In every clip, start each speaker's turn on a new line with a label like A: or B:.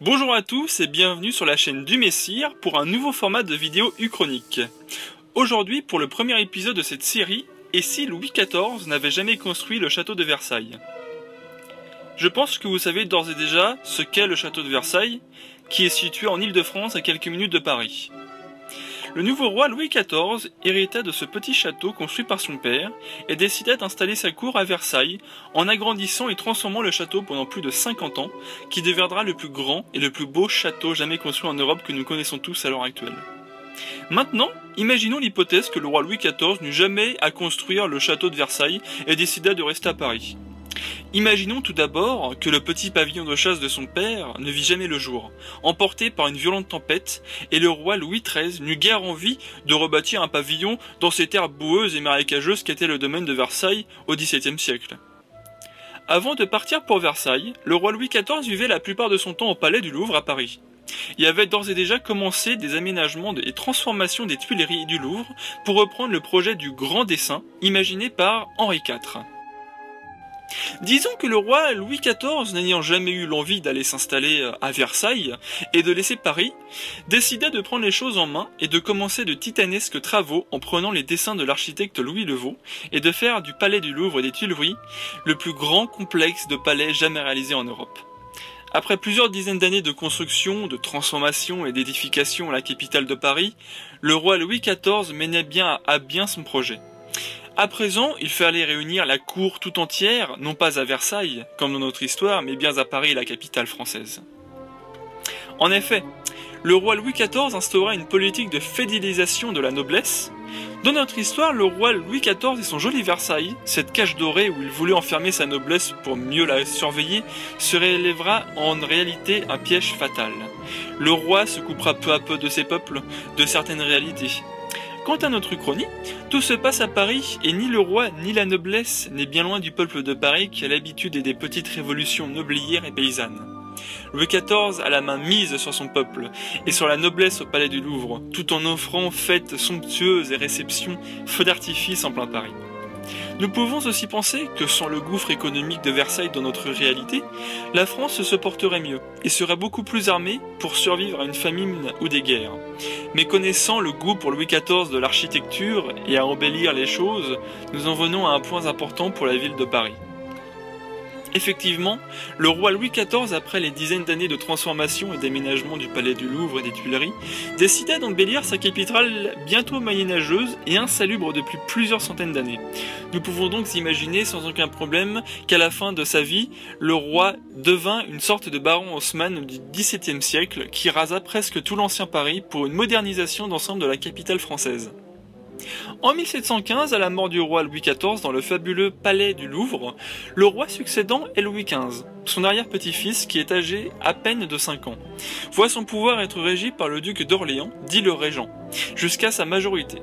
A: Bonjour à tous et bienvenue sur la chaîne du Messire pour un nouveau format de vidéo uchronique. Aujourd'hui, pour le premier épisode de cette série, et si Louis XIV n'avait jamais construit le château de Versailles? Je pense que vous savez d'ores et déjà ce qu'est le château de Versailles, qui est situé en Île-de-France à quelques minutes de Paris. Le nouveau roi Louis XIV hérita de ce petit château construit par son père et décida d'installer sa cour à Versailles en agrandissant et transformant le château pendant plus de 50 ans, qui deviendra le plus grand et le plus beau château jamais construit en Europe que nous connaissons tous à l'heure actuelle. Maintenant, imaginons l'hypothèse que le roi Louis XIV n'eut jamais à construire le château de Versailles et décida de rester à Paris. Imaginons tout d'abord que le petit pavillon de chasse de son père ne vit jamais le jour, emporté par une violente tempête, et le roi Louis XIII n'eut guère envie de rebâtir un pavillon dans ces terres boueuses et marécageuses qu'était le domaine de Versailles au XVIIe siècle. Avant de partir pour Versailles, le roi Louis XIV vivait la plupart de son temps au palais du Louvre à Paris. Il avait d'ores et déjà commencé des aménagements et transformations des Tuileries et du Louvre pour reprendre le projet du Grand Dessin imaginé par Henri IV. Disons que le roi Louis XIV, n'ayant jamais eu l'envie d'aller s'installer à Versailles et de laisser Paris, décida de prendre les choses en main et de commencer de titanesques travaux en prenant les dessins de l'architecte Louis Le Vau et de faire du palais du Louvre et des Tuileries le plus grand complexe de palais jamais réalisé en Europe. Après plusieurs dizaines d'années de construction, de transformation et d'édification à la capitale de Paris, le roi Louis XIV menait bien à bien son projet. À présent, il fallait réunir la cour tout entière, non pas à Versailles, comme dans notre histoire, mais bien à Paris, la capitale française. En effet, le roi Louis XIV instaura une politique de fédélisation de la noblesse. Dans notre histoire, le roi Louis XIV et son joli Versailles, cette cage dorée où il voulait enfermer sa noblesse pour mieux la surveiller, se révélera en réalité un piège fatal. Le roi se coupera peu à peu de ses peuples, de certaines réalités. Quant à notre uchronie, tout se passe à Paris et ni le roi ni la noblesse n'est bien loin du peuple de Paris qui a l'habitude des petites révolutions noblières et paysannes. Louis XIV a la main mise sur son peuple et sur la noblesse au palais du Louvre, tout en offrant fêtes somptueuses et réceptions, feux d'artifice en plein Paris. Nous pouvons aussi penser que sans le gouffre économique de Versailles dans notre réalité, la France se porterait mieux et serait beaucoup plus armée pour survivre à une famine ou des guerres. Mais connaissant le goût pour Louis XIV de l'architecture et à embellir les choses, nous en venons à un point important pour la ville de Paris. Effectivement, le roi Louis XIV, après les dizaines d'années de transformation et d'aménagement du palais du Louvre et des Tuileries, décida d'embellir sa capitale bientôt moyenâgeuse et insalubre depuis plusieurs centaines d'années. Nous pouvons donc imaginer sans aucun problème qu'à la fin de sa vie, le roi devint une sorte de baron haussmann du XVIIe siècle qui rasa presque tout l'ancien Paris pour une modernisation d'ensemble de la capitale française. En 1715, à la mort du roi Louis XIV dans le fabuleux palais du Louvre, le roi succédant est Louis XV, son arrière-petit-fils qui est âgé à peine de 5 ans, voit son pouvoir être régi par le duc d'Orléans, dit le régent, jusqu'à sa majorité.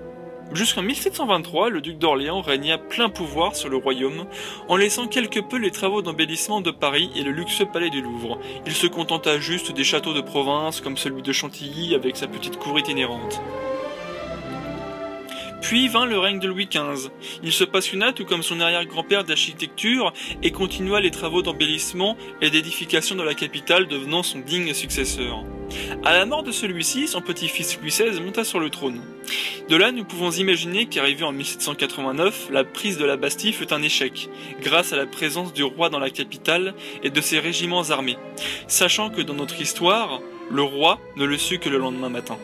A: Jusqu'en 1723, le duc d'Orléans régna plein pouvoir sur le royaume, en laissant quelque peu les travaux d'embellissement de Paris et le luxueux palais du Louvre. Il se contenta juste des châteaux de province comme celui de Chantilly avec sa petite cour itinérante. Puis vint le règne de Louis XV. Il se passionna, tout comme son arrière-grand-père, d'architecture et continua les travaux d'embellissement et d'édification de la capitale, devenant son digne successeur. À la mort de celui-ci, son petit-fils Louis XVI monta sur le trône. De là, nous pouvons imaginer qu'arrivé en 1789, la prise de la Bastille fut un échec, grâce à la présence du roi dans la capitale et de ses régiments armés, sachant que dans notre histoire, le roi ne le sut que le lendemain matin.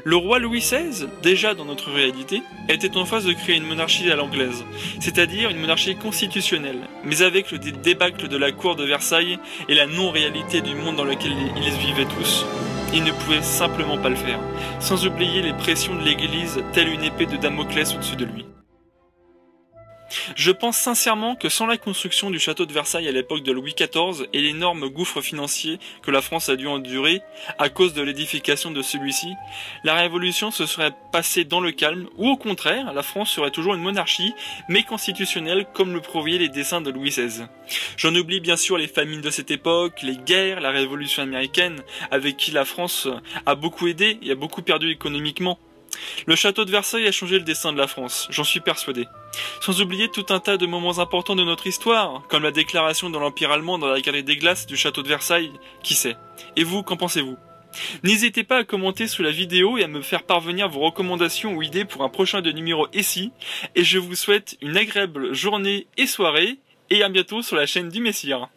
A: Le roi Louis XVI, déjà dans notre réalité, était en phase de créer une monarchie à l'anglaise, c'est-à-dire une monarchie constitutionnelle, mais avec le débâcle de la cour de Versailles et la non-réalité du monde dans lequel ils vivaient tous. Il ne pouvait simplement pas le faire, sans oublier les pressions de l'Église, telle une épée de Damoclès au-dessus de lui. Je pense sincèrement que sans la construction du château de Versailles à l'époque de Louis XIV et l'énorme gouffre financier que la France a dû endurer à cause de l'édification de celui-ci, la Révolution se serait passée dans le calme, ou au contraire, la France serait toujours une monarchie, mais constitutionnelle comme le prouvaient les dessins de Louis XVI. J'en oublie bien sûr les famines de cette époque, les guerres, la Révolution américaine, avec qui la France a beaucoup aidé et a beaucoup perdu économiquement. Le château de Versailles a changé le destin de la France, j'en suis persuadé. Sans oublier tout un tas de moments importants de notre histoire, comme la déclaration de l'Empire allemand dans la galerie des glaces du château de Versailles, qui sait. Et vous, qu'en pensez-vous? N'hésitez pas à commenter sous la vidéo et à me faire parvenir vos recommandations ou idées pour un prochain de numéro ici, et je vous souhaite une agréable journée et soirée, et à bientôt sur la chaîne du Messire.